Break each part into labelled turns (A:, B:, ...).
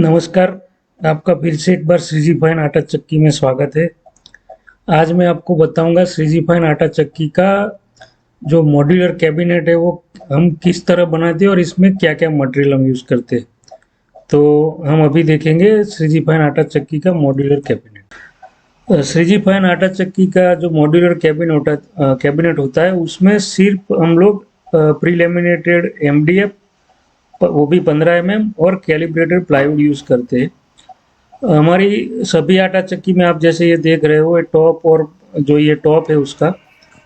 A: नमस्कार। आपका फिर से एक बार श्रीजी फाइन आटा चक्की में स्वागत है। आज मैं आपको बताऊंगा श्रीजी फाइन आटा चक्की का जो मॉड्यूलर कैबिनेट है वो हम किस तरह बनाते हैं और इसमें क्या क्या मटेरियल हम यूज़ करते हैं। तो हम अभी देखेंगे श्रीजी फाइन आटा चक्की का मॉड्यूलर कैबिनेट। श्रीजी फाइन आटा चक्की का जो मॉड्यूलर कैबिनेट होता है उसमें सिर्फ हम लोग प्री लेमिनेटेड एमडीएफ, वो भी 15 और कैलिब्रेटेड प्लाईवुड यूज़ करते हैं। हमारी सभी आटा चक्की में आप जैसे ये देख रहे हो, ये टॉप और जो ये टॉप है उसका,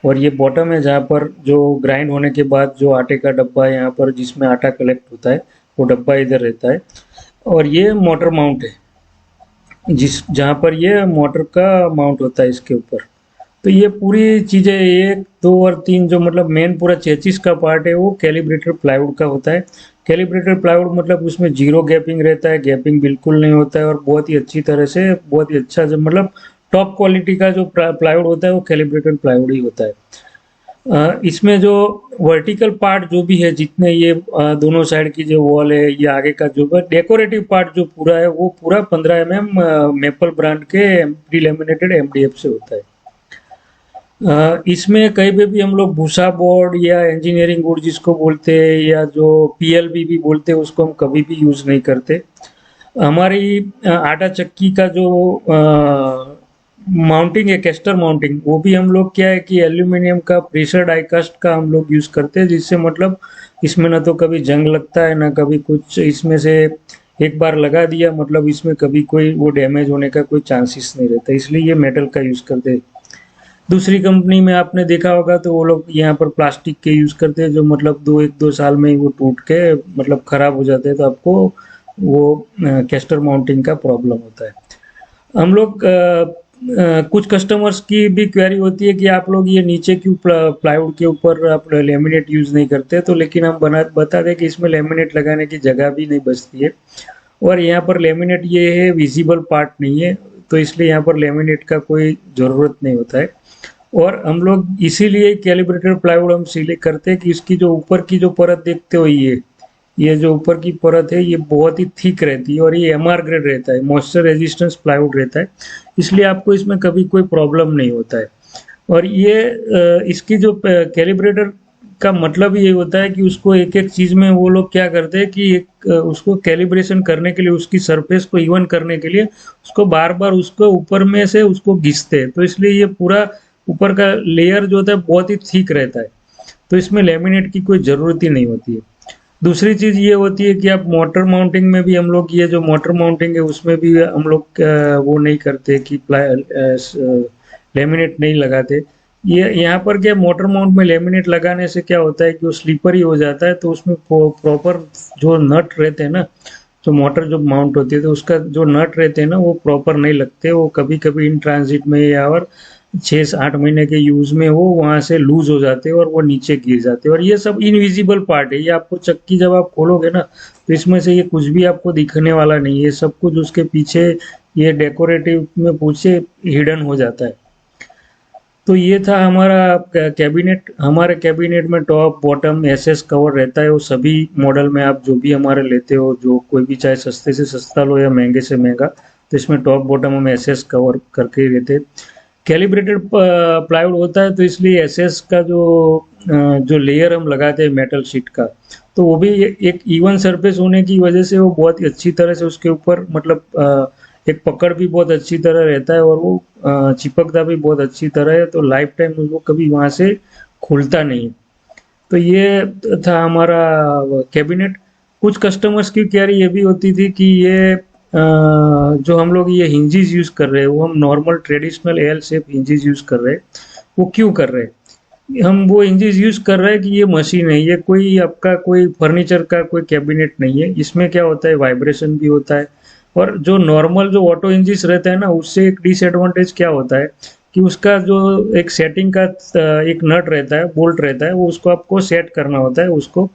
A: और ये बॉटम है जहाँ पर जो ग्राइंड होने के बाद जो आटे का डब्बा है यहाँ पर जिसमें आटा कलेक्ट होता है वो डब्बा इधर रहता है। और ये मोटर माउंट है जहाँ पर ये मोटर का माउंट होता है इसके ऊपर। तो ये पूरी चीज़ें 1, 2 और 3 जो मतलब मेन पूरा चेचिस का पार्ट है वो कैलिब्रेटेड प्लाईवुड का होता है। कैलिब्रेटेड प्लाईवुड मतलब उसमें जीरो गैपिंग रहता है, गैपिंग बिल्कुल नहीं होता है और बहुत ही अच्छी तरह से, बहुत ही अच्छा जो मतलब टॉप क्वालिटी का जो प्लाईवुड होता है वो कैलिब्रेटेड प्लाईवुड ही होता है। इसमें जो वर्टिकल पार्ट जो भी है, जितने ये दोनों साइड की जो वॉल है, ये आगे का जो डेकोरेटिव पार्ट जो पूरा है वो पूरा 15 मेपल ब्रांड के प्री लेमिनेटेड एमडीएफ से होता है। इसमें कहीं पे भी हम लोग भूसा बोर्ड या इंजीनियरिंग बोर्ड जिसको बोलते हैं या जो पीएलबी भी बोलते हैं उसको हम कभी भी यूज़ नहीं करते। हमारी आटा चक्की का जो माउंटिंग है, कैस्टर माउंटिंग, वो भी हम लोग क्या है कि एल्यूमिनियम का प्रेशर डाई कास्ट का हम लोग यूज़ करते हैं, जिससे मतलब इसमें ना तो कभी जंग लगता है ना कभी कुछ। इसमें से एक बार लगा दिया मतलब इसमें कभी कोई वो डैमेज होने का कोई चांसेस नहीं रहता, इसलिए ये मेटल का यूज़ करते हैं। दूसरी कंपनी में आपने देखा होगा तो वो लोग यहाँ पर प्लास्टिक के यूज़ करते हैं, जो मतलब 2 साल में ही वो टूट के मतलब ख़राब हो जाते हैं, तो आपको वो कैस्टर माउंटिंग का प्रॉब्लम होता है। हम लोग कुछ कस्टमर्स की भी क्वेरी होती है कि आप लोग ये नीचे क्यों प्लाईवुड के ऊपर आप लेमिनेट यूज़ नहीं करते, तो लेकिन हम बता दें कि इसमें लेमिनेट लगाने की जगह भी नहीं बचती है और यहाँ पर लेमिनेट ये है विजिबल पार्ट नहीं है, तो इसलिए यहाँ पर लेमिनेट का कोई ज़रूरत नहीं होता है। और हम लोग इसीलिए कैलिब्रेटेड प्लाईवुड हम सिलेक्ट करते हैं कि इसकी जो ऊपर की जो परत देखते हो, ये जो ऊपर की परत है ये बहुत ही थिक रहती है और ये एमआर ग्रेड रहता है, मॉइस्चर रेजिस्टेंस प्लाईवुड रहता है, इसलिए आपको इसमें कभी कोई प्रॉब्लम नहीं होता है। और ये इसकी जो कैलिब्रेटर का मतलब ये होता है कि उसको एक एक चीज़ में वो लोग क्या करते हैं कि एक उसको कैलिब्रेशन करने के लिए, उसकी सरफेस को इवन करने के लिए उसको बार बार उसको ऊपर में से उसको घिसते हैं, तो इसलिए ये पूरा ऊपर का लेयर जो होता है बहुत ही थिक रहता है, तो इसमें लेमिनेट की कोई ज़रूरत ही नहीं होती है। दूसरी चीज़ ये होती है कि आप मोटर माउंटिंग में भी हम लोग ये जो मोटर माउंटिंग है उसमें भी हम लोग वो नहीं करते कि लेमिनेट नहीं लगाते। ये यहाँ पर क्या, मोटर माउंट में लेमिनेट लगाने से क्या होता है कि वो स्लीपरी हो जाता है, तो उसमें प्रॉपर जो नट रहते हैं ना, जो मोटर जो माउंट होती है तो उसका जो नट रहते हैं ना वो प्रॉपर नहीं लगते, वो कभी कभी इन ट्रांजिट में या और 6 से 8 महीने के यूज में वो वहां से लूज हो जाते हैं और वो नीचे गिर जाते हैं, और ये सब इनविजिबल पार्ट है। ये आपको चक्की जब आप खोलोगे ना तो इसमें से ये कुछ भी आपको दिखने वाला नहीं है, सब कुछ उसके पीछे ये डेकोरेटिव में पूछे हिडन हो जाता है। तो ये था हमारा कैबिनेट। हमारे कैबिनेट में टॉप बॉटम एसएस कवर रहता है, वो सभी मॉडल में आप जो भी हमारे लेते हो, जो कोई भी चाहे सस्ते से सस्ता लो या महंगे से महंगा, तो इसमें टॉप बॉटम हम एसएस कवर करके ही रहते हैं। कैलिब्रेटेड प्लाईवुड होता है तो इसलिए एसएस का जो लेयर हम लगाते हैं मेटल शीट का, तो वो भी एक इवन सरफेस होने की वजह से वो बहुत ही अच्छी तरह से उसके ऊपर मतलब एक पकड़ भी बहुत अच्छी तरह रहता है और वो चिपकता भी बहुत अच्छी तरह है, तो लाइफ टाइम उसको कभी वहाँ से खुलता नहीं। तो ये था हमारा कैबिनेट। कुछ कस्टमर्स की क्वेरी ये भी होती थी कि ये जो हम लोग ये हिंजेस यूज़ कर रहे हैं वो हम normal traditional L shape hinges use कर रहे हैं, वो क्यों कर रहे हैं? हम वो हिंजेस यूज़ कर रहे हैं कि ये मशीन है, ये कोई आपका कोई फर्नीचर का कोई कैबिनेट नहीं है। इसमें क्या होता है, वाइब्रेशन भी होता है, और जो नॉर्मल जो ऑटो हिंजेस रहता है ना उससे एक डिसएडवांटेज क्या होता है कि उसका जो एक सेटिंग का एक नट रहता है, बोल्ट रहता है, वो उसको आपको सेट करना होता है उसको,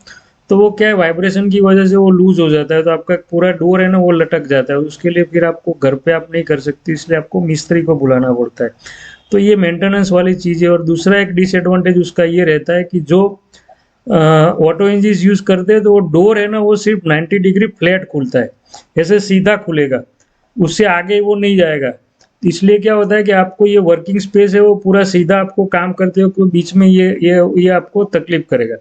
A: तो वो क्या है वाइब्रेशन की वजह से वो लूज हो जाता है, तो आपका पूरा डोर है ना वो लटक जाता है। उसके लिए फिर आपको घर पे आप नहीं कर सकते, इसलिए आपको मिस्त्री को बुलाना पड़ता है। तो ये मेंटेनेंस वाली चीज़ है। और दूसरा एक डिसएडवांटेज उसका ये रहता है कि जो ऑटो हिंजिस यूज करते हैं तो वो डोर है ना वो सिर्फ 90 डिग्री फ्लैट खुलता है, ऐसे सीधा खुलेगा, उससे आगे वो नहीं जाएगा। इसलिए क्या होता है कि आपको ये वर्किंग स्पेस है वो पूरा सीधा आपको काम करते हो बीच में ये आपको तकलीफ करेगा।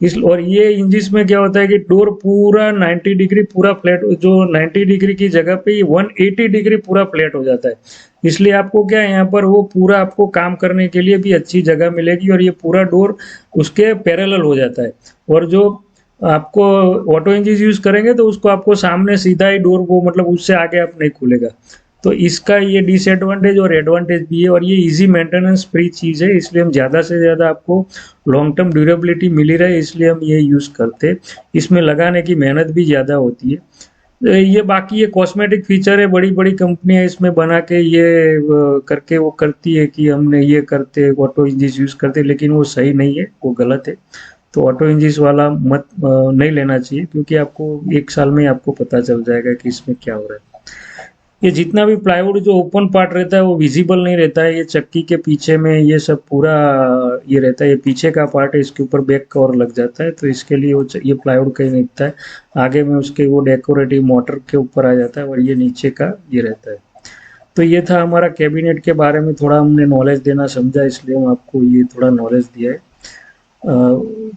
A: इस और ये इंजिस में क्या होता है कि डोर पूरा 90 डिग्री पूरा फ्लैट, जो 90 डिग्री की जगह पे ये 180 डिग्री पूरा फ्लैट हो जाता है। इसलिए आपको क्या है यहाँ पर वो पूरा आपको काम करने के लिए भी अच्छी जगह मिलेगी और ये पूरा डोर उसके पैरेलल हो जाता है। और जो आपको ऑटो इंजिन यूज करेंगे तो उसको आपको सामने सीधा ही डोर वो मतलब उससे आगे आप नहीं खुलेगा। तो इसका ये डिसएडवांटेज और एडवांटेज भी है और ये इजी मेंटेनेंस फ्री चीज है, इसलिए हम ज्यादा से ज्यादा आपको लॉन्ग टर्म ड्यूरेबिलिटी मिली रहे इसलिए हम ये यूज करते। इसमें लगाने की मेहनत भी ज्यादा होती है। ये बाकी ये कॉस्मेटिक फीचर है, बड़ी बड़ी कंपनियां इसमें बना के ये करके वो करती है कि हमने ये करते ऑटो इंजिन यूज करते, लेकिन वो सही नहीं है, वो गलत है। तो ऑटो इंजिन वाला मत नहीं लेना चाहिए, क्योंकि आपको 1 साल में आपको पता चल जाएगा कि इसमें क्या हो रहा है। ये जितना भी प्लाईवुड जो ओपन पार्ट रहता है वो विजिबल नहीं रहता है, ये चक्की के पीछे में ये सब पूरा ये रहता है, ये पीछे का पार्ट है, इसके ऊपर बैक कवर लग जाता है, तो इसके लिए वो ये प्लाईवुड कहीं नहीं दिखता है। आगे में उसके वो डेकोरेटिव मोटर के ऊपर आ जाता है और ये नीचे का ये रहता है। तो ये था हमारा कैबिनेट के बारे में, थोड़ा हमने नॉलेज देना समझा इसलिए हम आपको ये थोड़ा नॉलेज दिया है।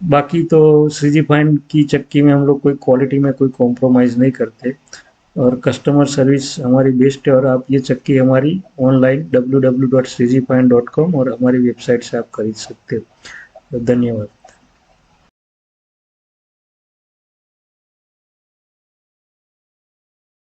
A: बाकी तो सीजी फाइन की चक्की में हम लोग कोई क्वालिटी में कोई कॉम्प्रोमाइज़ नहीं करते और कस्टमर सर्विस हमारी बेस्ट है। और आप ये चक्की हमारी ऑनलाइन www.cgfine.com और हमारी वेबसाइट से आप खरीद सकते हो। धन्यवाद।